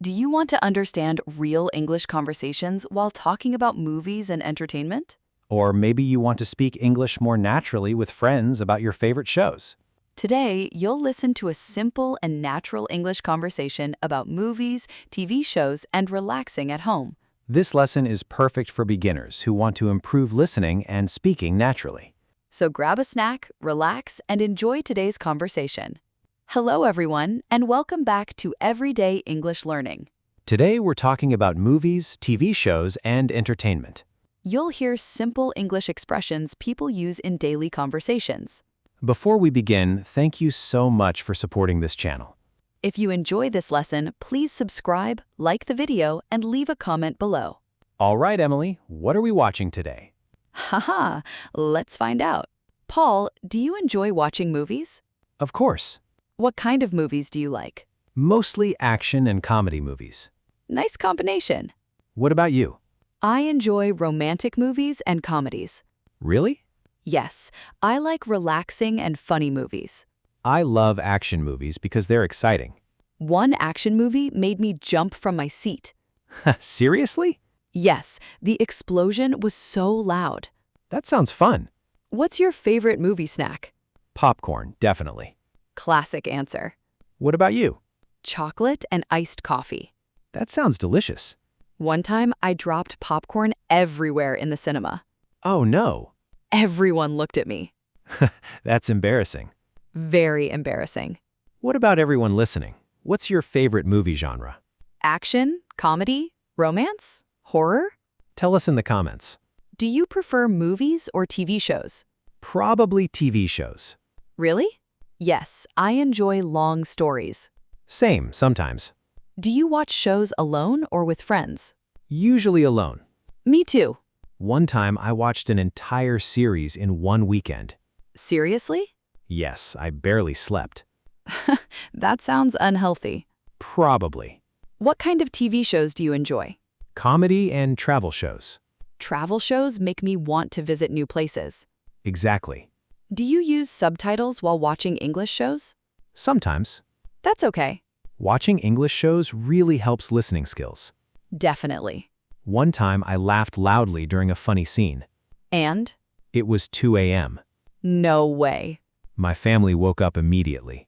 Do you want to understand real English conversations while talking about movies and entertainment? Or maybe you want to speak English more naturally with friends about your favorite shows. Today, you'll listen to a simple and natural English conversation about movies, TV shows, and relaxing at home. This lesson is perfect for beginners who want to improve listening and speaking naturally. So grab a snack, relax, and enjoy today's conversation. Hello, everyone, and welcome back to Everyday English Learning. Today we're talking about movies, TV shows, and entertainment. You'll hear simple English expressions people use in daily conversations. Before we begin, thank you so much for supporting this channel. If you enjoy this lesson, please subscribe, like the video, and leave a comment below. All right, Emily, what are we watching today? Haha, let's find out. Paul, do you enjoy watching movies? Of course. What kind of movies do you like? Mostly action and comedy movies. Nice combination. What about you? I enjoy romantic movies and comedies. Really? Yes, I like relaxing and funny movies. I love action movies because they're exciting. One action movie made me jump from my seat. Seriously? Yes, the explosion was so loud. That sounds fun. What's your favorite movie snack? Popcorn, definitely. Classic answer. What about you? Chocolate and iced coffee. That sounds delicious. One time, I dropped popcorn everywhere in the cinema. Oh no. Everyone looked at me. That's embarrassing. Very embarrassing. What about everyone listening? What's your favorite movie genre? Action, comedy, romance, horror? Tell us in the comments. Do you prefer movies or TV shows? Probably TV shows. Really? Yes, I enjoy long stories. Same, sometimes. Do you watch shows alone or with friends? Usually alone. Me too. One time I watched an entire series in one weekend. Seriously? Yes, I barely slept. That sounds unhealthy. Probably. What kind of TV shows do you enjoy? Comedy and travel shows. Travel shows make me want to visit new places. Exactly. Do you use subtitles while watching English shows? Sometimes. That's okay. Watching English shows really helps listening skills. Definitely. One time I laughed loudly during a funny scene. And? It was 2 a.m. No way. My family woke up immediately.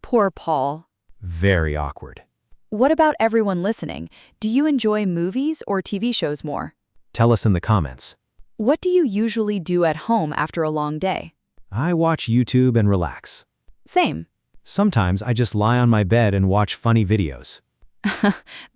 Poor Paul. Very awkward. What about everyone listening? Do you enjoy movies or TV shows more? Tell us in the comments. What do you usually do at home after a long day? I watch YouTube and relax. Same. Sometimes I just lie on my bed and watch funny videos.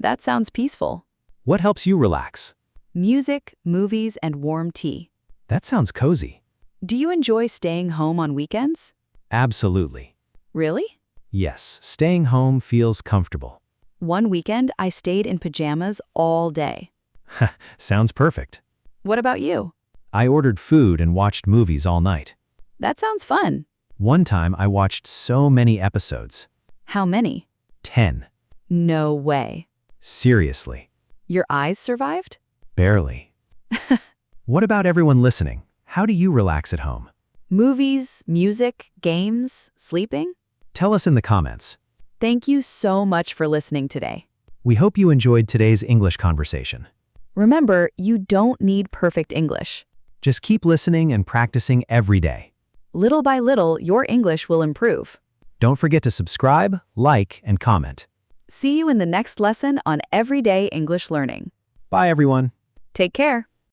That sounds peaceful. What helps you relax? Music, movies, and warm tea. That sounds cozy. Do you enjoy staying home on weekends? Absolutely. Really? Yes, staying home feels comfortable. One weekend, I stayed in pajamas all day. Sounds perfect. What about you? I ordered food and watched movies all night. That sounds fun. One time I watched so many episodes. How many? 10. No way. Seriously. Your eyes survived? Barely. What about everyone listening? How do you relax at home? Movies, music, games, sleeping? Tell us in the comments. Thank you so much for listening today. We hope you enjoyed today's English conversation. Remember, you don't need perfect English. Just keep listening and practicing every day. Little by little, your English will improve. Don't forget to subscribe, like, and comment. See you in the next lesson on Everyday English Learning. Bye, everyone. Take care.